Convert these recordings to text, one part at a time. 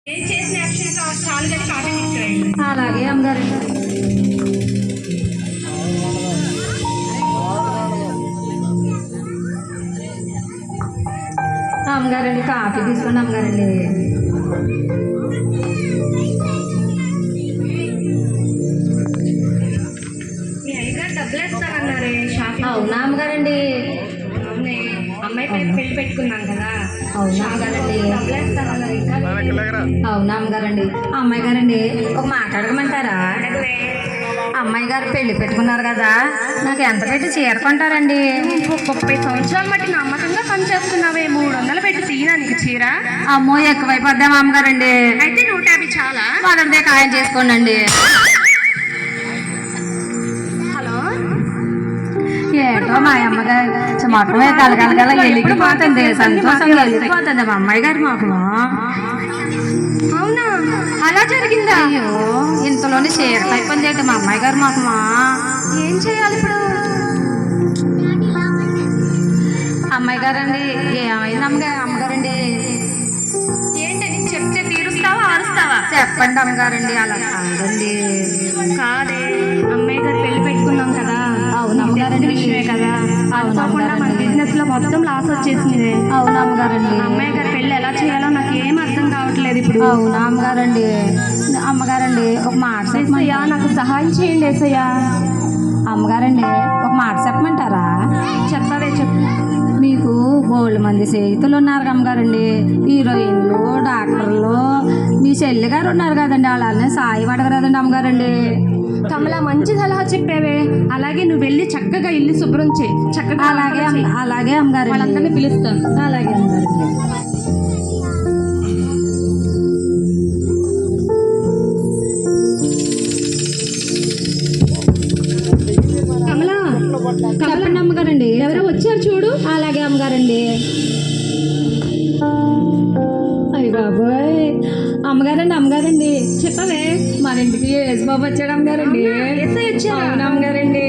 నేను చేసిన యాక్షన్ చాలు కానీ కాఫీ తీసుకురండి. అలాగే అమ్మగారు. అమ్మగారండి కాఫీ తీసుకోండి అమ్మగారండి. మీ అయ్యగారు డబ్బులు వేస్తారన్నారే షాపింగ్. అవునా అమ్మగారండి? అవునే, అమ్మాయి పెళ్లి పెట్టుకున్నాం కదా. అవునా అమ్మగారండి? డబ్బులు వేస్తారన్నారు. ఇంకా అవునా అమ్మగారండి? అమ్మాయి గారండి ఒక మాట అడగమంటారా? అడగవే. అమ్మాయి గారు పెళ్లి పెట్టుకున్నారు కదా, నాకు ఎంత పెట్టి చీర కొంటారండి? 30 సంవత్సరాలు మట్టి నమ్మకంగా పనిచేస్తున్నావే, 300 పెట్టి తీయడానికి చీర. అమ్మో ఎక్కువైపోద్దాం అమ్మగారండి. అయితే 150 చాలా. మొదటిదే ఖాయం చేసుకోండి. హలో, ఏంటో మా అమ్మగారు మొత్తమే కలగలగల వెళ్ళిపోతుంది, సంతోషంగా వెళ్ళిపోతుంది మా అమ్మాయి గారి మొక్కము. అవునా, అలా జరిగిందా? అయ్యో ఇంతలోనే చీరలు అయిపోయింది ఏంటి మా అమ్మాయి గారి మొక్కమా? ఏం చేయాలి ఇప్పుడు? అమ్మాయి గారండి ఏమైంది అమ్మగారండి? ఏంటని చెప్తే తీరుస్తావా అరుస్తావా? చెప్పండి అమ్మగారండి. అలా కాదండి. కాదే, అమ్మాయి గారు పెళ్లి పెట్టుకున్నాం కదా. అవును అమ్మగారండి. విషయమే కదా. అవును అనుకోకుండా మన అమ్మగారండి. బిజినెస్ లో మొత్తం లాస్ వచ్చేసింది. అవును అమ్మగారండి. అమ్మాయి గారి పెళ్లి ఎలా చేయాలో నాకు ఏం అర్థం కావట్లేదు ఇప్పుడు. అవునా అమ్మగారండి? అమ్మగారండి ఒక మాట ఏసయ్యా, నాకు సహాయం చేయండి ఏసయ్యా. అమ్మగారండి ఒక మాట చెప్పమంటారా? చెప్పవే, చెప్పు. మీకు బోల్డ్ మంది స్నేహితులు ఉన్నారు అమ్మగారండి, హీరోయిన్లు, డాక్టర్లు. మీ చెల్లి గారు ఉన్నారు కదండి, వాళ్ళని సాయం అడగరాదండి అమ్మగారండి? కమలా, మంచి సలహా చెప్పావే. అలాగే నువ్వు వెళ్ళి చక్కగా ఇల్లు శుభ్రం చేయి. చక్కగా అలాగే అలాగే అమ్మగారు, వాళ్ళందరినీ పిలుస్తాను. అలాగే అమ్మగారండి. కమలా, చెప్పండి అమ్మగారండి. ఎవరో వచ్చారు చూడు. అలాగే అమ్మగారండి. అయ్య బాబోయ్, అమ్మగారండి చెప్పవే. మన ఇంటికి యేసుబాబు వచ్చాడు అమ్మగారండి. ఏసయ్య వచ్చారా? అవును అమ్మగారండి.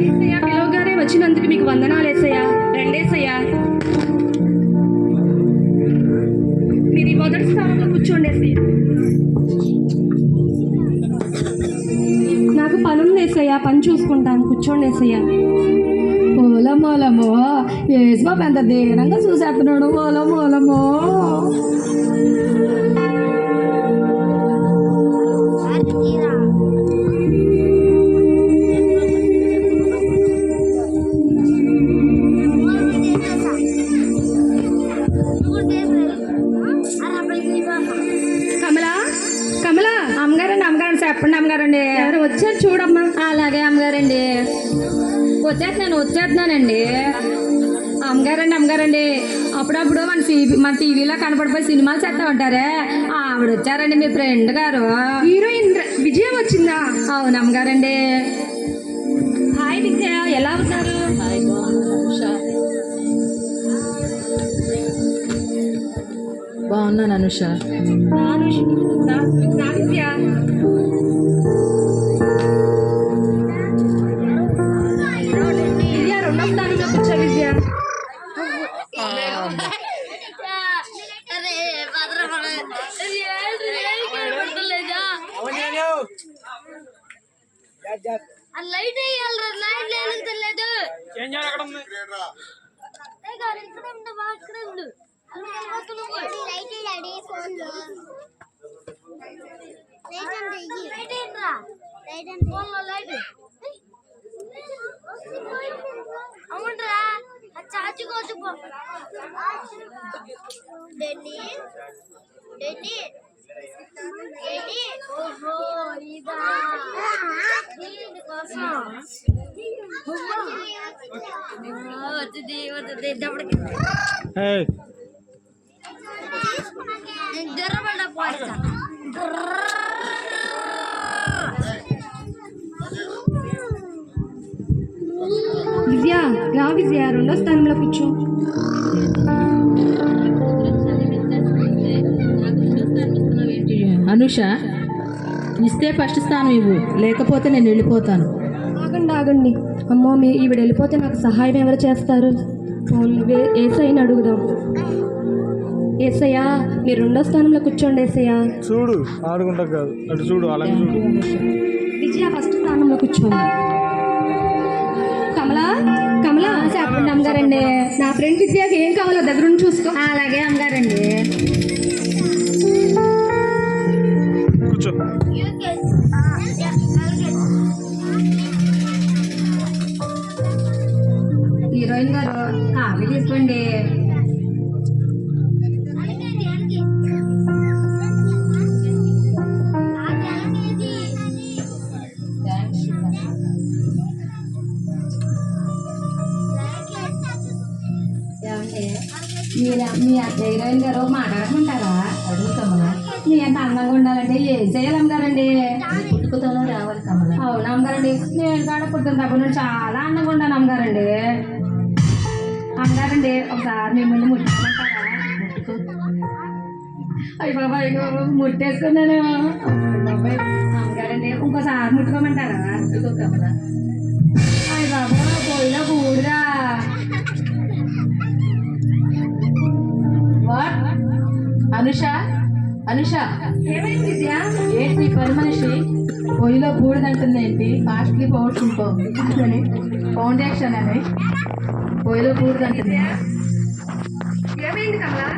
ఏసయ్య పిలవగానే వచ్చినందుకు మీకు వందనాలు ఏసయ్యా. రెండేసయ్యా, మీరు ఈ మొదటి స్థానంలో కూర్చోండి ఏసయ్య. నాకు పని ఉంది ఏసయ్య, పని చూసుకుంటాను. కూర్చోండి ఏసయ్య. మూలమూలమో యేసుబాబు ఎంత దీనంగా చూసేస్తున్నాడు. మూలమూలమో కమలా, కమలా. అమ్మగారండి చెప్పండి అమ్మగారండి. ఎవరు వచ్చారు చూడమ్మా. అలాగే అమ్మగారండి, వచ్చేస్తున్నానండి. అమ్మగారండి అప్పుడప్పుడు మన టీవీలో కనపడిపోయి సినిమాలు చేస్తా ఉంటారే, ఆవిడ వచ్చారండి, మీ ఫ్రెండ్ గారు. హీరోయిన్ విజయ వచ్చిందా? అవును అమ్మగారండి. హాయ్ విజయ, ఎలా ఉన్నారు? బాగున్నాను అనుష. విజయ, విజయ రెండో స్థానంలో కూర్చో విజయ. లైట్ వెలుగుతలేదు. అవునరా, చాచి కోసం ఓహో ఇదా దీనికోసం గర్రపడ్డ పోస్తా. విజయ రా విజయ, రెండో స్థానంలో కూర్చో. అనుష, ఇస్తే ఫస్ట్ స్థానం ఇవ్వు, లేకపోతే నేను వెళ్ళిపోతాను. ఆగండి. అమ్మో, ఈవిడ వెళ్ళిపోతే నాకు సహాయం ఎవరు చేస్తారు? ఏసైని అడుగుదాం. ఏసయ్యా మీరు 2వ స్థానంలో కూర్చోండి ఏసయ్యా. చూడు ఆడుకుంటా కాదు, అటు చూడు అలాగే చూడు. విజయ 1st స్థానంలో కూర్చోండి. కమలా కమలా చెప్పండి అమ్మగారండి. నా ఫ్రెండ్ విజయకి ఏం కావాలో దగ్గర నుంచి చూసుకో. అలాగే అమ్మగారండి. కూర్చో. హీరోయిన్ గారు కాఫీ తీసుకోండి. ఏమండి మీ హీరోయిన్ గారు మాట్లాడమంటారా? అడుగుతామా? మీ అంత అందంగా ఉండాలంటే ఏం చేయాలి అమ్మగారండి? పుట్టుకతోనే రావాలి కమల. అవునా అమ్మగారండి? నేను కూడా పుట్టిన దగ్గర నుండి చాలా అందంగా ఉన్నాను అమ్మగారండి. అమ్మగారండి ఒకసారి మిమ్మల్ని ముట్టుకోమంటారా? అయ్యి బాబా అయ్యో ముట్టేసుకున్నాను. బాబాయ్ అమ్మగారండి ఇంకోసారి ముట్టుకోమంటారా? కమల. అయ్యి బాబా పోయినా కూడరా. అనుష అనుష ఏమైంది విజయ? ఏంటి నీ పని మనిషి పొయ్యిలో బూడిదంటుంది ఏంటి? కాస్ట్లీ ఫౌండేషన్ అని పొయ్యిలో బూడిదంటుంది. ఏమైంది కమలా?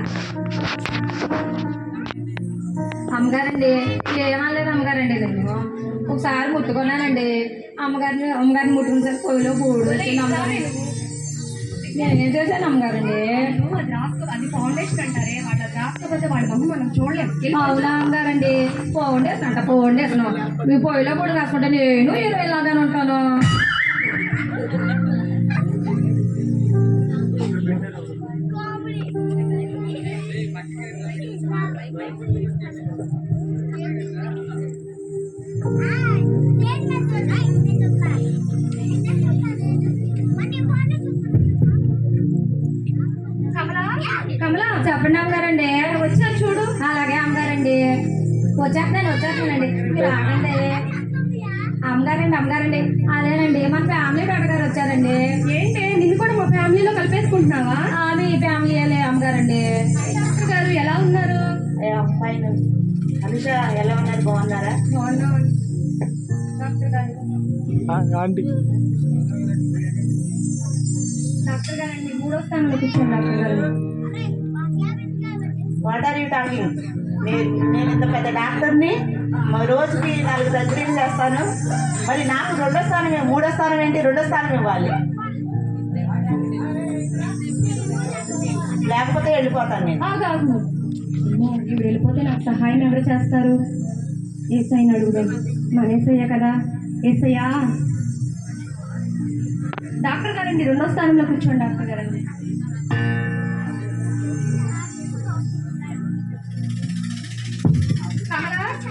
అమ్మగారండి ఏమనలేదు అమ్మగారండి. నేను ఒకసారి ముట్టుకున్నానండి. అమ్మగారిని ముట్టుకునేసరికి పొయ్యిలో బూడిద వచ్చింది అమ్మగారు. నేనేం చేశాను అమ్మగారండి? అది ఫౌండేషన్ అంటారే, వాళ్ళ రాకపోతే వాళ్ళ మొహం మనం చూడలేము. అవునా అమ్మగారండి? ఫౌండేషన్ మీ పొయ్యిలో పొడి రాసుకుంటే నేను హీరోయిన్ లాగానే ఉంటాను. కమలా చెప్పండి అమ్మగారండి. వచ్చా చూడు. అలాగే అమ్మగారండి. వచ్చేస్తున్నానండి. మీరు ఆగండి. అమ్మగారండి అదేనండి మన ఫ్యామిలీ డాక్టర్ గారు వచ్చారండి. ఏంటి నిన్ను కూడా మా ఫ్యామిలీలో కలిపేసుకుంటున్నావా? మీ ఫ్యామిలీ అమ్మగారండి. డాక్టర్ గారు ఎలా ఉన్నారు? ఫైన్. అనుష ఎలా ఉన్నారు? బాగున్నారా? బాగున్నాం డాక్టర్ గారు. ఆంటీ డాక్టర్ గారండి 3వ స్థానంలో కూర్చోండి డాక్టర్ గారు. What are you talking? నేను ఇంత పెద్ద డాక్టర్ని, రోజుకి 4 సర్జరీలు చేస్తాను. మరి నాకు 2వ స్థానం 3వ స్థానం ఏంటి? 2వ స్థానం ఇవ్వాలి, లేకపోతే వెళ్ళిపోతాను నేను. కాదు ఇప్పుడు వెళ్ళిపోతే నాకు సహాయం ఎవరు చేస్తారు? ఏసైని అడుగుదాం. మన ఏసయ్య కదా. ఏసయ్యా డాక్టర్ గారండి 2వ స్థానంలో కూర్చోండి డాక్టర్ గారండి.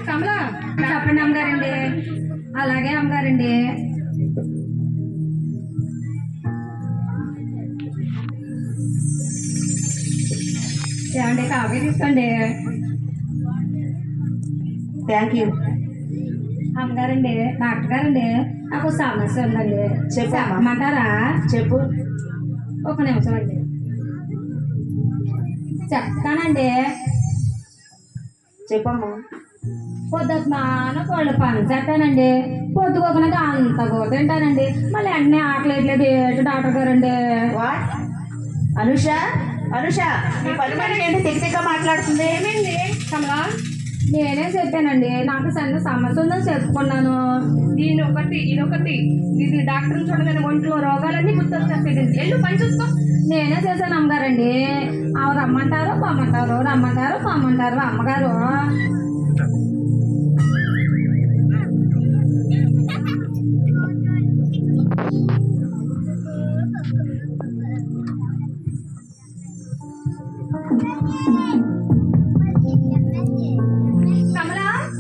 కమలా చెప్పండి అమ్మగారండి. అలాగే అమ్మగారండి. ఏమండి కాఫీ తీసుకోండి. Thank you. అమ్మగారండి డాక్టర్ గారండి నాకు సమస్య ఉందండి. చెప్పమంటారా? చెప్పు. ఒక నిమిషం అండి చెప్తానండి. చెప్పమ్మా. పొద్దుమాన కోళ్ళు పని చేస్తానండి. పొద్దుకోకనాక అంత కూర తింటానండి. మళ్ళీ అన్నీ ఆకలేట్లేదు. ఏంటి డాక్టర్ గారండి? వాట్? అనుష నీ పని మనిషి ఏంటి తిక్క మాట్లాడుతుంది? ఏమైంది కమలా? నేనే చెప్పానండి నాకు చిన్న సమస్య ఉందని చెప్పుకున్నాను. ఇదొకటి ఇది డాక్టర్ని చూడగానే ఒంట్లో రోగాలన్నీ గుర్తొచ్చేస్తాయి. ఎల్లు పని చూసుకో. నేనే చేశాను అమ్మగారండి. ఆమె రమ్మంటారు పొమ్మంటారు అమ్మగారు.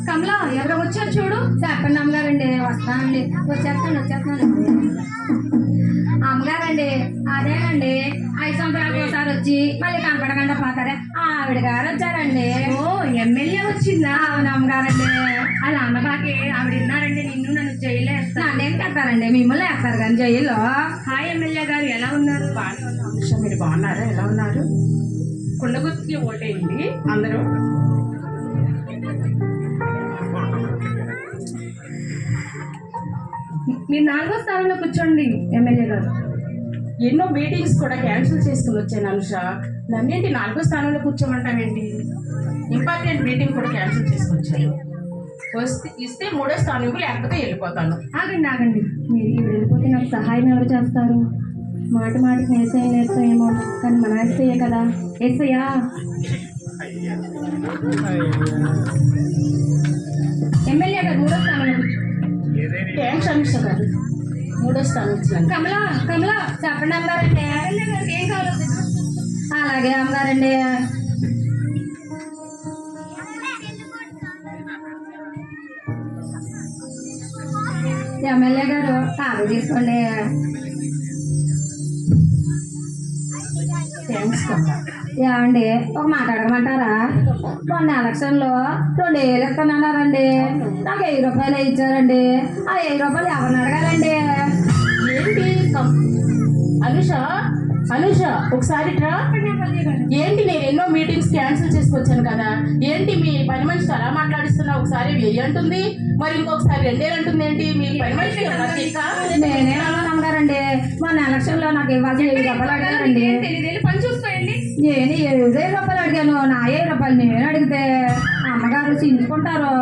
కమలా ఎవరో వచ్చారు చూడు. చెప్పండి అమ్మగారండి. వస్తానండి. వచ్చేస్తానండి. అమ్మగారండి అదేనండి 5 సంవత్సరాలకు ఒకసారి వచ్చి మళ్ళీ కనపడకుండా పోతారే ఆవిడ గారు వచ్చారండి. ఓ ఎమ్మెల్యే వచ్చిందా? అవును అమ్మగారండి. అలా అమ్మగారికి ఆవిడ విన్నారండి. నిన్ను నన్ను జైల్లో వేస్తా. నన్నేం కట్టారండి? మిమ్మల్ని వేస్తారు కానీ జైల్లో. హాయ్ ఎమ్మెల్యే గారు ఎలా ఉన్నారు? అనుష మీరు బాగున్నారా? ఎలా ఉన్నారు? కుండగుర్తికి ఓటేయండి అందరూ. మీరు 4వ స్థానంలో కూర్చోండి ఎమ్మెల్యే గారు. ఎన్నో మీటింగ్స్ కూడా క్యాన్సిల్ చేసుకుని వచ్చాను అనుష. నన్నేంటి 4వ స్థానంలో కూర్చోమంటావేంటి? ఇంపార్టెంట్ మీటింగ్ కూడా క్యాన్సిల్ చేసుకొచ్చాను. ఇస్తే 3వ స్థానం లేకపోతే వెళ్ళిపోతాను. ఆగండి. మీరు ఇప్పుడు వెళ్ళిపోతే నాకు సహాయం ఎవరు చేస్తారు? మాటికి నేర్చేయేమో, కానీ మన ఎస్ఐయే కదా. ఎస్ఐయా, ఎమ్మెల్యే గారు 3వ స్థానంలో థ్యాంక్స్ అనుష గారు, 3వ స్థానం వచ్చినాను. కమలా చెప్పండి అమ్మగారండి. ఏం కావాలి? అలాగే అమ్మగారండి. ఎమ్మెల్యే గారు కాదు తీసుకోండి. థ్యాంక్స్ కమలా. ఏమండి ఒక మాట అడగమంటారా? మొన్న ఎలక్షన్లో 2,000 ఇస్తానన్నారండి. నాకు 1000 రూపాయలు ఇచ్చారండి. ఆ 1000 రూపాయలు ఎవరిని అడగాలండి? ఏంటి అనుష ఒకసారి రా. ఏంటి నేను ఎన్నో మీటింగ్స్ క్యాన్సిల్ చేసుకొచ్చాను కదా, ఏంటి మీ పని మనిషితో అలా మాట్లాడిస్తున్నా? ఒకసారి 1000 అంటుంది, మరి ఇంకొకసారి 2000 అంటుంది. ఏంటి మీ పని మనిషి నేనే అన్నారండి. మొన్న ఎలక్షన్లో నాకు ఇవ్వాల్సిన 1000 రూపాయలు అడిగారండి. పని చూసుకోండి. నేను 7,000 రూపాయలు అడిగాను. నా 7 రూపాయలు నేను అడిగితే అమ్మగారు చించుకుంటారు.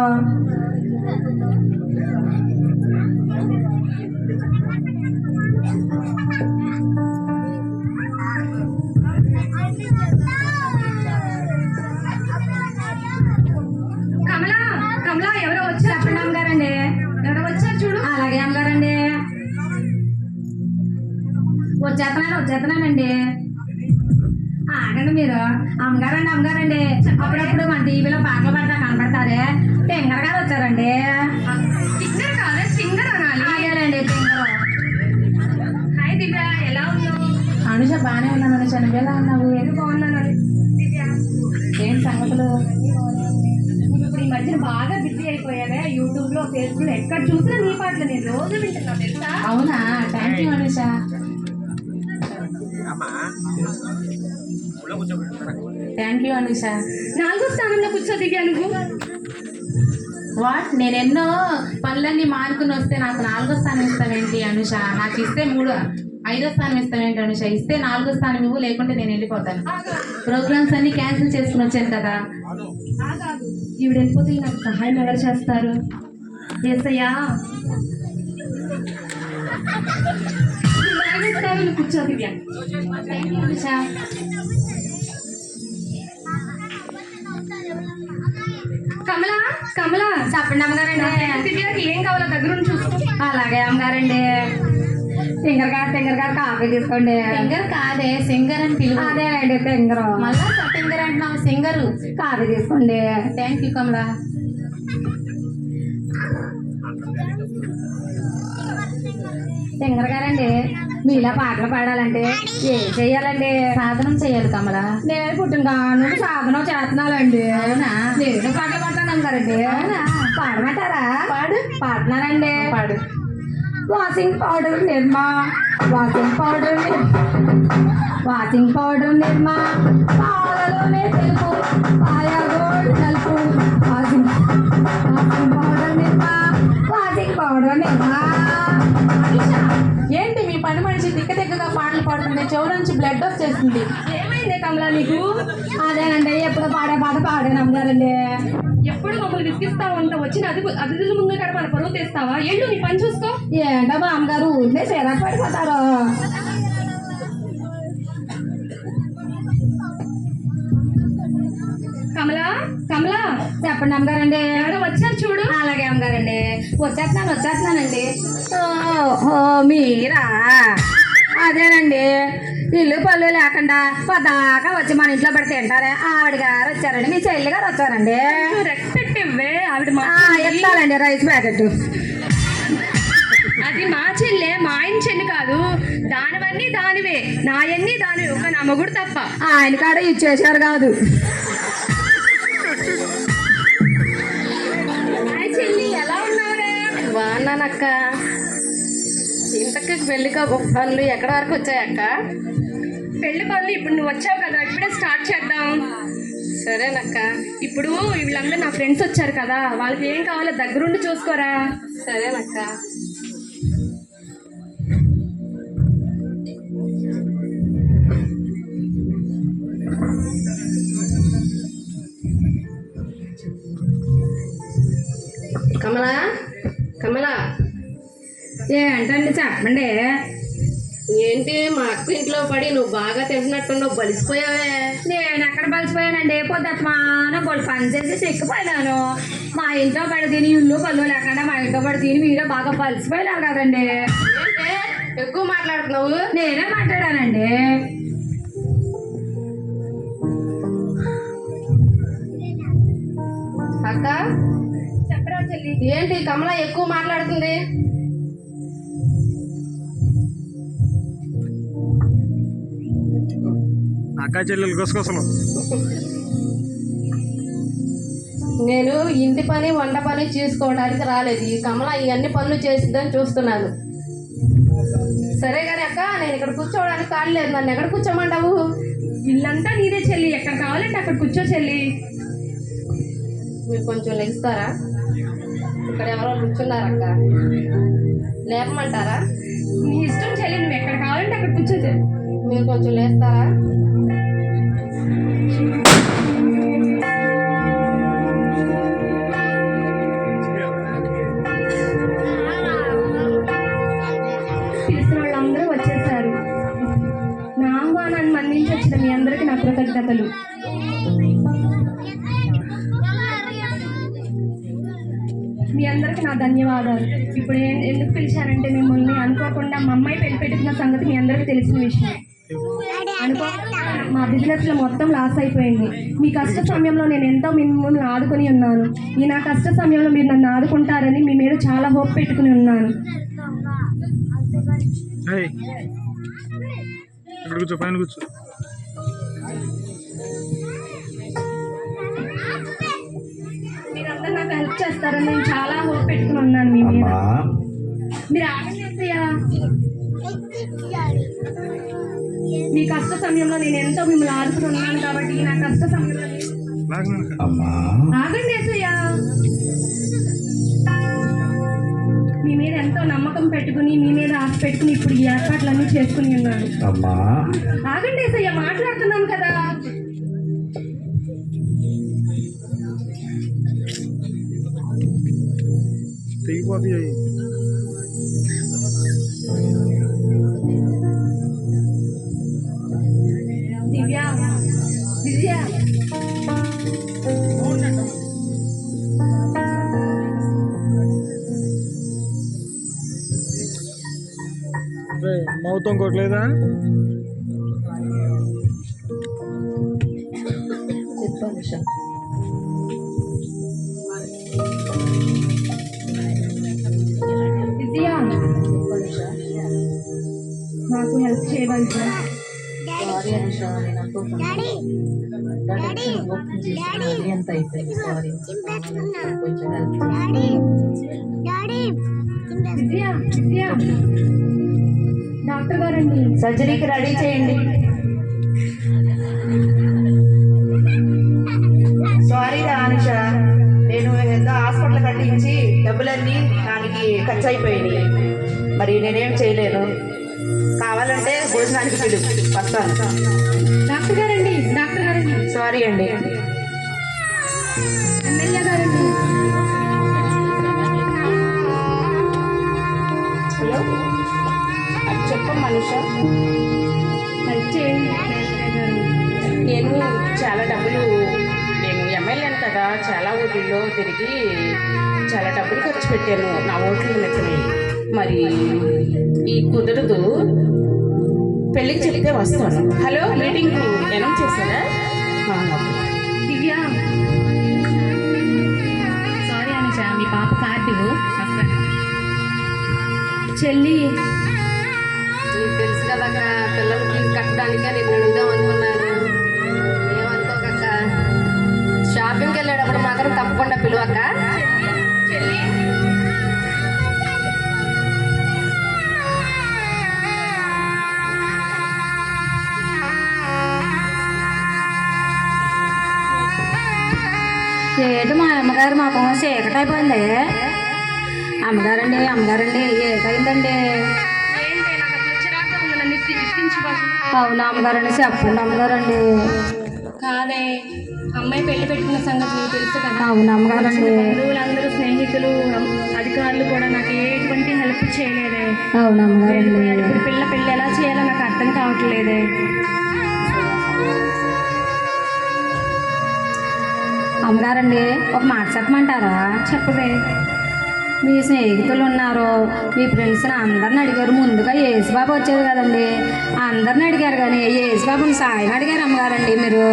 కమలా ఎవరో వచ్చారు. చెప్పండి అమ్మగారండి. ఎవరో వచ్చారు చూడు. అలాగే అమ్మగారండి. వచ్చేస్తున్నానండి. ఆగండి మీరు. అమ్మగారండి అప్పుడప్పుడు మన టీవీలో పాటలు పడతా కనపడతారే, టింగర్ గారు వచ్చారండి. సింగర్ కాదే, సింగర్ అనాలి. అదేనండి టింగర్. హాయ్ దివ్య, ఎలా ఉన్నావు? అనుష బాగానే ఉన్నాను అనుష, నువ్వు ఎలా ఉన్నావు? బాగున్నాను దివ్య. ఏం సంగతులు? ఇప్పుడు ఈ మధ్యన బాగా బిజీ అయిపోయావే. యూట్యూబ్ లో, ఫేస్బుక్ లో ఎక్కడ చూసినా నీ పాటలు నేను రోజు వింటున్నా తెలుసా. అవునా? Thank you Anusha. Thank you Anusha. 4వ స్థానంలో కూర్చో దివ్య నువ్వు. వాట్? నేను ఎన్నో పనులన్నీ మానుకుని వస్తే నాకు 4వ స్థానం ఇస్తావేంటి అనుష? నాకు ఇస్తే 5వ స్థానం ఇస్తావేంటి అనుష? ఇస్తే 4వ స్థానం ఇవ్వు, లేకుంటే నేను వెళ్ళిపోతాను. ప్రోగ్రామ్స్ అన్ని క్యాన్సిల్ చేసుకుని వచ్చాను కదా. ఈవిడ వెళ్ళిపోతే నాకు సహాయం ఎవరు చేస్తారు? ఏసయ్యా, 4వ స్థానంలో కూర్చో దివ్య. అనుష కమలా చెప్పండి అమ్మగారండి. దివ్యకి ఏం కావాలో దగ్గరుండి చూసుకో. అలాగే అమ్మగారండి. టింగర్ గారు కాఫీ తీసుకోండి. సింగర్ కాదే, సింగర్ అని పిలువు. అదేనండి టింగర్. మళ్ళా సింగర్ అంటున్నావు. సింగరు. కాఫీ తీసుకోండి. థ్యాంక్ యూ కమలా. టింగర్ గారండి, మీలా పాటలు పాడాలంటే ఏం చెయ్యాలండి? సాధనం చేయాలి కమలా. నేను పుట్టిన నుండి సాధనం చేస్తున్నానండి. అవునా? నేను పాటలు పాడుతాను గారండి. అవునా? పాడమంటారా? పాడుతున్నానండి. పాడుతున్నానండి. పాడు. వాషింగ్ పౌడర్ నిర్మా, వాషింగ్ పౌడర్ నిర్మా, పాలలోనే తెలుపు, పాయగోడు నలుపు. వాషింగ్ పౌడర్ నిర్మా. ఏంటి మీ పని మనిషి తిక్కగా పాటలు పాడుతుంటే చెవు నుంచి బ్లడ్ వచ్చేస్తుంది. ఏమైంది కమలా నీకు? అదేనండి ఎప్పుడు పాడే పాట పాడాను అమ్మగారండి. ఎప్పుడు మమ్మల్ని విసిగిస్తా ఉంటావు. వచ్చిన అతిథుల ముందు కూడా మన పరువు తెస్తావా? ఎల్లు నీ పని చూసుకో. ఏంటో మా అమ్మగారు ఊరినే చిరాకు పడిపోతారు. కమలా చెప్పండి అమ్మగారండి. ఎవరో వచ్చారు చూడు. అలాగే అమ్మగారండి. వచ్చేస్తున్నానండి. ఓహో మీరా? అదేనండి, ఇల్లు పళ్ళు లేకుండా పదాకా వచ్చి మన ఇంట్లో పెడితే తింటారే ఆవిడ గారు వచ్చారండి. మీ చెల్లి గారు వచ్చారండి. రెస్పెక్ట్ ఇవ్వే. ఆవిడ ఎత్తాలండి రైస్ ప్యాకెట్. అది మా చెల్లె, మా ఆయన చెల్లి కాదు. దానివన్నీ దానివే, నాయన్నీ దానివే, ఒక నా మొగుడు తప్ప. ఆయన కాడ ఇచ్చేసారు కాదు. చెల్లి ఎలా ఉన్నావురే? బాగున్నానక్క. ఇంతకి పెళ్ళిగా పనులు ఎక్కడి వరకు వచ్చాయక్క? పెళ్లి పనులు ఇప్పుడు నువ్వు వచ్చావు కదా, ఇప్పుడే స్టార్ట్ చేద్దాం. సరేనక్క. ఇప్పుడు వీళ్ళందరూ నా ఫ్రెండ్స్ వచ్చారు కదా, వాళ్ళకి ఏం కావాలో దగ్గరుండి చూసుకోరా. సరేనక్క. కమలా, కమలా, ఏంటండి చెప్పండి. ఏంటి మా అక్క ఇంట్లో పడి నువ్వు బాగా తింటున్నట్టున్నావు, బలిసిపోయావే. నేను ఎక్కడ బలిసిపోయానండి, పొద్దుమాన బొలు పని చేసి చెక్కిపోయినాను. మా ఇంట్లో పడి తిని ఇల్లు పళ్ళు లేకుండా మా ఇంట్లో పడి తిని మీరే బాగా బలిసిపోయినారు కదండి. ఏంటే ఎక్కువ మాట్లాడుతున్నావు? నేనే మాట్లాడానండి. అక్క చెప్పరా చెల్లి. ఏంటి కమలా ఎక్కువ మాట్లాడుతుంది? అక్క చెల్లెలు గుసగుసలు. నేను ఇంటి పని వంట పని చేసుకోవడానికి రాలేదు, ఈ కమల ఇవన్నీ పనులు చేసిద్దని చూస్తున్నాను. సరే కానీ అక్క, నేను ఇక్కడ కూర్చోవడానికి ఖాళీ లేదు, నన్ను ఎక్కడ కూర్చోమంటావు? ఇల్లంతా నీదే చెల్లి, ఎక్కడ కావాలంటే అక్కడ కూర్చో చెల్లి. మీరు కొంచెం లెగిస్తారా? ఇక్కడ ఎవరో కూర్చున్నారు అక్క, లేపమంటారా? నీ ఇష్టం చెల్లి, నువ్వు ఎక్కడ కావాలంటే అక్కడ కూర్చో చెల్లి. మీరు కొంచెం లేస్తారా? పిలిచిన వాళ్ళందరూ వచ్చేసారు. నా ఆహ్వానాన్ని మన్నించి వచ్చిన మీ అందరికీ నా కృతజ్ఞతలు. మీ అందరికీ నా ధన్యవాదాలు. ఇప్పుడు ఎందుకు పిలిచానంటే, మిమ్మల్ని అనుకోకుండా మా అమ్మాయి పెళ్లి పెట్టుకున్న సంగతి మీ అందరికీ తెలిసిన విషయం. అనుకోకుండా మా బిజినెస్లో మొత్తం లాస్ అయిపోయింది. మీ కష్ట సమయంలో నేను ఎంతో మిమ్మల్ని ఆదుకొని ఉన్నాను. ఈ నా కష్ట సమయంలో మీరు నన్ను ఆదుకుంటారని మీ మీద చాలా హోప్ పెట్టుకుని ఉన్నాను. ఇక్కడ కూర్చో, పైన కూర్చో. మీరంతా నాకు హెల్ప్ చేస్తారని నేను చాలా హోప్ పెట్టుకుని ఉన్నాను మీ మీద. మీరు ఆగండి అత్తయ్య. మీ కష్ట సమయంలో నేను ఎంతో మిమ్మల్ని ఆదుకుని ఉన్నాను కాబట్టి నా కష్ట సమయంలో ఆగండి అత్తయ్య. మీ మీద ఎంతో నమ్మకం పెట్టుకుని, మీ మీద ఆశ పెట్టుకుని ఇప్పుడు ఈ ఏర్పాట్లన్నీ చేసుకుని ఉన్నాను. ఆగండి అత్తయ్య, మాట్లాడుతున్నాను కదా. తెగిపోతాయి. దివ్య, దివ్య, మౌతం కొట్టలేదా? దివ్య, నాకు హెల్ప్ చేయగలుగుతా? దివ్య, దివ్య, డాక్టర్ గారండి, సర్జరీకి రెడీ చేయండి. సారీ రా అనుష, నేను ఏదో హాస్పిటల్ కట్టించి డబ్బులన్నీ దానికి ఖర్చు అయిపోయినాయి. మరి నేనేం చేయలేను. కావాలంటే భోజనానికి పిలు, వస్తాను. డాక్టర్ గారండి, డాక్టర్ గారండి, సారీ అండి. ఎమ్మెల్యే గారండి. హలో, చెప్పమ్మా అనుష. హెల్ప్ చేయండి ఎమ్మెల్యే గారు. నేను చాలా డబ్బులు, నేను ఎమ్మెల్యేను కదా, చాలా ఊళ్ళో తిరిగి చాలా డబ్బులు ఖర్చు పెట్టాను నా ఓట్ల నిమిత్తమే. మరి ఈ కుదరదు, పెళ్ళికి చెప్తే వస్తాను. హలో, మీటింగ్ అనౌన్స్ చేశారా? దివ్య, సారీ అనుష, మీ పాప కార్డు చెల్లి, నీకు తెలుసు కదా అక్క, పిల్లల ఫీజు కట్టడానికే నేను అడుగుదాం అనుకున్నాను. ఏమనుకోకక్క, షాపింగ్కి వెళ్ళేటప్పుడు మాత్రం తప్పకుండా పిలువక్క. ఏంటి మా అమ్మగారు మాకు చీకటి అయిపోయింది. అమ్మగారండి ఏటైందండి? అవునా అమ్మగారండి, చెప్పండి అమ్మగారండి. కాదే, అమ్మాయి పెళ్లి పెట్టుకున్న సంగతి నీకు తెలుసు కదా. అవునా అమ్మగారండి. బంధువులందరూ, స్నేహితులు, అధికారులు కూడా నాకు ఎటువంటి హెల్ప్ చేయలేదే. అవునా అమ్మగారండి. ఇప్పుడు పెళ్ళి ఎలా చేయాలో నాకు అర్థం కావట్లేదే. అమ్మగారండి, ఒక మాట చెప్పమంటారా? చెప్పదే. మీ స్నేహితులు ఉన్నారు, మీ ఫ్రెండ్స్ని అందరిని అడిగారు. ముందుగా యేసుబాబు వచ్చేది కదండి, అందరిని అడిగారు. కానీ యేసుబాబుని సాయం అడిగారు అమ్మగారండి. మీరు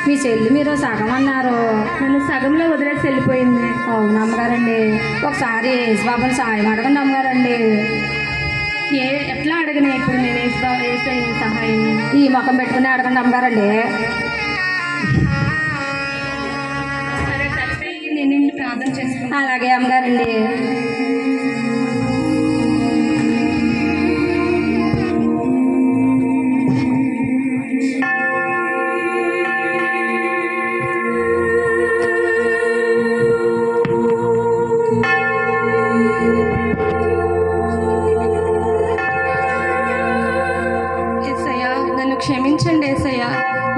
మీ చెల్లి మీరు సగం అన్నారు, నన్ను సగంలో వదిలేసి వెళ్ళిపోయింది. అవును అమ్మగారండి. ఒకసారి యేసుబాబుని సాయం అడగండి అమ్మగారండి. ఎట్లా అడగనే ఇప్పుడు నేను వేసే సహాయం? ఈ ముఖం పెట్టుకుని అడగండి అమ్మగారండి. సరే సరిపోయి నేను నిన్ను ప్రార్థన చేసుకున్నాను. అలాగే అమ్మగారండి. ఏసయ్యా, నన్ను క్షమించండి ఏసయ్యా.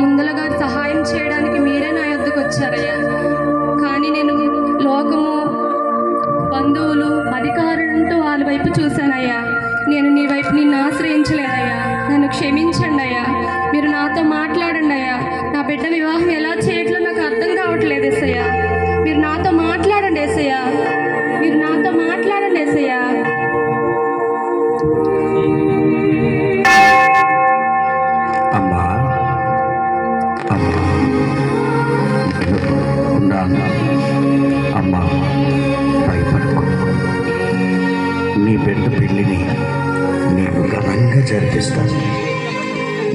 ముందులుగా సహాయం చేయడానికి మీరే నా యొద్దకు వచ్చారయ్యా. కానీ నేను లోకము, బంధువులు, అధికారులంటూ వాళ్ళ వైపు చూశానయ్యా. నేను నీ వైపు నిన్ను ఆశ్రయించలేదయ్యా. నన్ను క్షమించండి అయ్యా. మీరు నాతో మాట్లాడండి అయ్యా. నా బిడ్డ వివాహం ఎలా చేయట్లో నాకు అర్థం కావట్లేదు ఏసయ్యా. మీరు నాతో మాట్లాడండి ఏసయ్యా. మీరు నాతో మాట్లాడండి ఏసయ్యా. అమ్మా అమ్మా ఉన్నాను. అమ్మా భయపడకు. నీ బిడ్డ పెళ్ళిని నీకు ఘనంగా జరిపిస్తాను.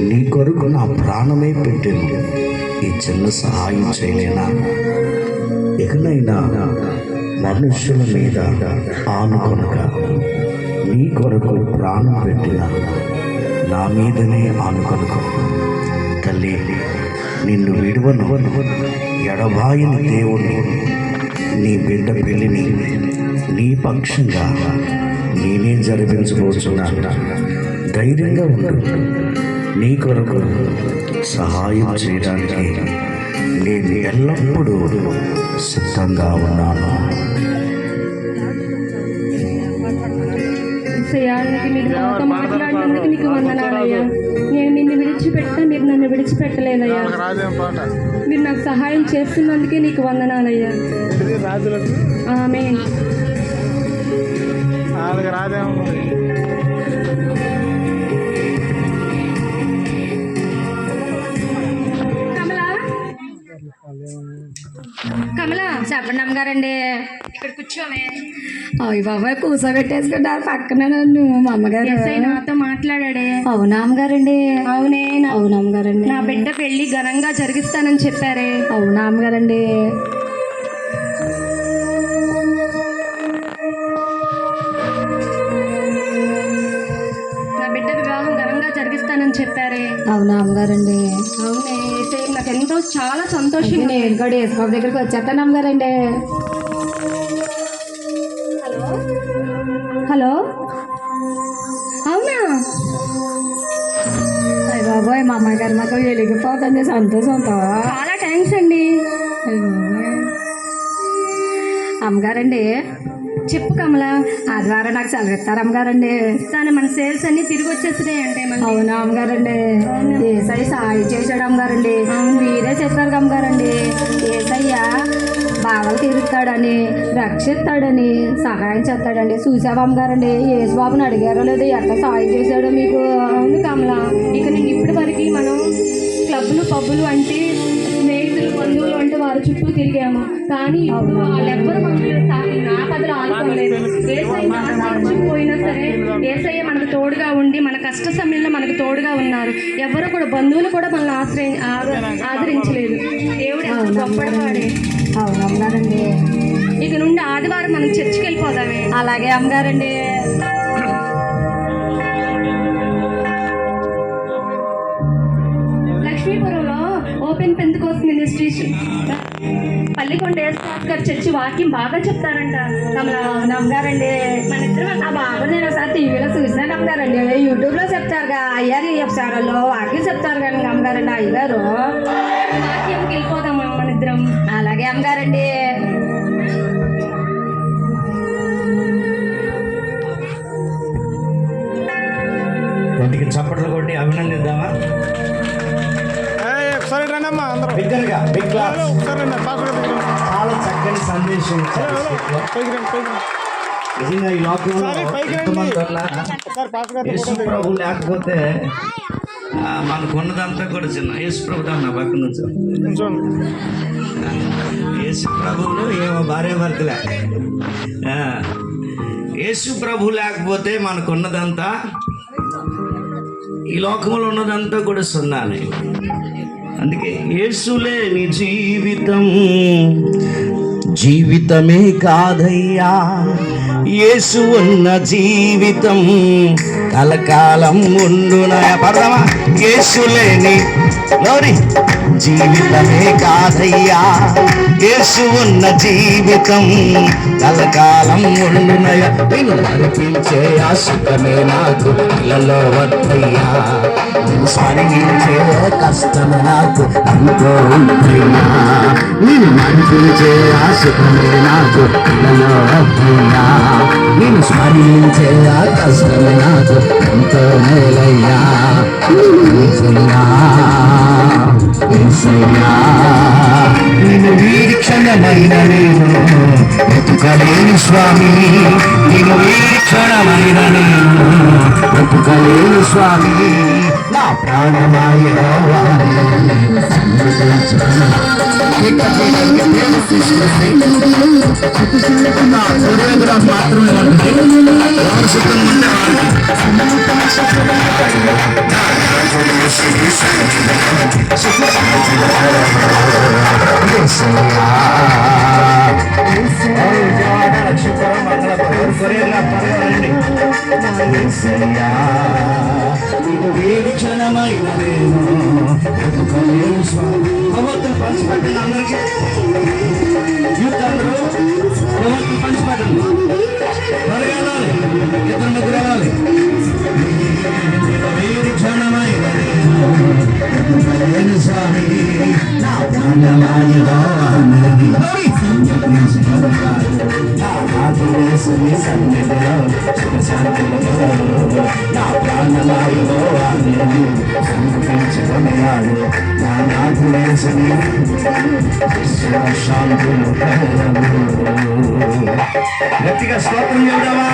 నీ కొరకు నా ప్రాణమే పెట్టాను. ఈ చిన్న సహాయం చేయలేనా? ఇకనైనా మనుషుల మీద ఆనుకొనగా నీ కొరకు ప్రాణం పెట్టిన నా మీదనే ఆనుకొనుకో. తల్లి, నిన్ను విడువను, ఎడబాయని దేవుని నీ బిడ్డ పెళ్ళిని నీ పక్షంగా నేనే జరిపించబోతున్నాను. ధైర్యంగా ఉండు. నీ కొరకు సహాయం చేయడానికి నేను ఎల్లప్పుడూ సిద్ధంగా ఉన్నాను. ఏసయ్యా, మీరు నాతో మాట్లాడినందుకు నీకు వందనాలయ్యా. నేను నిన్ను విడిచిపెట్టా, మీరు నన్ను విడిచిపెట్టలేదయ్యా. రాజేం పాట మీరు నాకు సహాయం చేస్తున్నందుకే నీకు వందనాలయ్యా. రాజులకు ఆమేన్. వాళ్ళకి రాదేమో. కమలా, చెప్పండి అమ్మగారండి. ఇక్కడ కూర్చోవే. అయ్య బాబాయ్, కూర్చోబెట్టేసుకుంటారు పక్కన నన్ను మా అమ్మగారు. ఏసై నాతో మాట్లాడాడే. అవునా అమ్మగారండి. అవునే. అవునా అమ్మగారండి. నా బిడ్డ పెళ్లి ఘనంగా జరిగిస్తానని చెప్పారే. అవునా అమ్మగారండి. నా బిడ్డ వివాహం ఘనంగా జరిగిస్తానని చెప్పారే. అవునా అమ్మగారండి. అవునే. ఏసై నాకు ఎంతో చాలా సంతోషంగా. నేను కూడా యేసుబాబు దగ్గరికి వచ్చేస్తాను అమ్మగారండి. హలో, అవునా? అయ్య బాబోయ్, మా అమ్మాయి గారు మాకు వెలిగిపోతుంది సంతోషంతో. చాలా థ్యాంక్స్ అండి. అయ్య బాబోయ్. అమ్మగారండి, చెప్పు కమలా. ఆదివారం నాకు సెలవు ఇస్తారు అమ్మగారండి. ఇస్తాను. మన సేల్స్ అన్ని తిరిగి వచ్చేస్తున్నాయి అంటే. అవునా అమ్మగారండి. ఏసై సాయం చేశాడు అమ్మగారండి. మీరే చెప్పారు అమ్మగారండి, ఏసయ్య బావలు తీరుస్తాడని, రక్షిస్తాడని, సహాయం చేస్తాడండి. చూసావా అమ్మగారండి, యేసుబాబుని అడిగారో లేదో ఎట్లా సాయం చేశాడో మీకు. అవును కమలా. ఇక నేను ఇప్పటి వరకు మనం క్లబ్లు, పబ్బులు అంటే స్నేహితులు, బంధువులు అంటే వారి చుట్టూ తిరిగాము. కానీ ఇప్పుడు వాళ్ళెవ్వరు మనల్ని నా కథలు ఆనుకోలేదు. ఏసై పోయినా సరే ఏసయ్య మనకు తోడుగా ఉండి మన కష్ట సమయంలో మనకు తోడుగా ఉన్నారు. ఎవరు కూడా, బంధువులు కూడా మనల్ని ఆదరించలేదు. దేవుడు ఎంత గొప్పవాడే. అవును అమ్మగారండి. ఇక నుండి ఆదివారం మనం చర్చికి వెళ్ళిపోదామే. అలాగే అమ్మగారండి. లక్ష్మీపురంలో ఓపెన్ పెంతెకోస్త్ మినిస్ట్రీ పల్లికొండ యేసుదాస్ గారు చర్చి వాక్యం బాగా చెప్తారంట. నమ్మగారండి మన ఇద్దరం ఆ బాబు నేను ఒకసారి టీవీలో చూసినా నమ్మగారండి, యూట్యూబ్లో చెప్తారుగా అయ్యారు చెప్తారలో వాక్యం చెప్తారు కానీ అమ్మగారండి అయ్యగారు. వాక్యంకి వెళ్ళిపోదామా మన ఇద్దరం? అలాగే అమ్మగారండి. వాటికి చప్పట్లు కొట్టి అభినందిద్దామా? ఒకసారి రండి అమ్మా అందరూ. బిగ్గరగా బిగ్ క్లాస్. ఒకసారి రండి పాస్టర్ గారి దగ్గర. చాలా చక్కని సందేశం ఇచ్చారు. పైకి రండి, పైకి రండి. నిజంగా ఈ లోకంలో ఒకసారి పైకి రండి. ఎంతమంది వల్ల ఒకసారి పాస్టర్ గారితో యేసు ఫోటో దిగండి. ప్రభు లేకపోతే మనకున్నదంతా కూడా చిన్న. యేసు ప్రభు నా పక్కన వచ్చాం. చూడండి. యేసు ప్రభువులు ఏమో భార్య భర్తలే. యేసు ప్రభు లేకపోతే మనకున్నదంతా, ఈ లోకంలో ఉన్నదంతా కూడా సున్నానే. అందుకే యేసు లేని జీవితం జీవితమే కాదయ్యా, యేసు ఉన్న జీవితం కలకాలం ఉండునయా. పడదామా? యేసు లేని లోరి జీవితమే కాదయ్యా, యేసు ఉన్న జీవితం కలకాలం ఉండునయ. నేను నడిపించే ఆ సుఖమే నాకు ఇళ్ళలో వద్దయ్యా, నేను స్మరించే కష్టం నాకు ఎంతో ఉందయ్యా. నేను నడిపించే ఆ సుఖమే నాకు ఇళ్ళలో వద్దయ్యా, నేను స్మరించే ఆ కష్టమే నాకు ఎంతో మేలయ్యా. నేను వీక్షణమైన నేను బ్రతుకలేను స్వామి, నేను వీక్షణమైన నేను బ్రతుకలేను స్వామి. నా ప్రాణమాయ మాత్రమే వీక్షణమైన నేను బ్రతుకలేను స్వామి. పంచిపెట్టండి అందరికీ, యూత్ అందరూ పంచిపెట్టండి. త్వరగా వెళ్ళాలి, ఇద్దరు ముగ్గురు వెళ్ళాలి. వీక్షణమైన నేను స్వామి, నా ప్రాణమాయగా సన్నిధిలో నా ప్రాణమాయలో సంపించుకున్నాడు. నా నాథులేసని శాంతులు గట్టిగా స్తోత్రం చెబుదామా?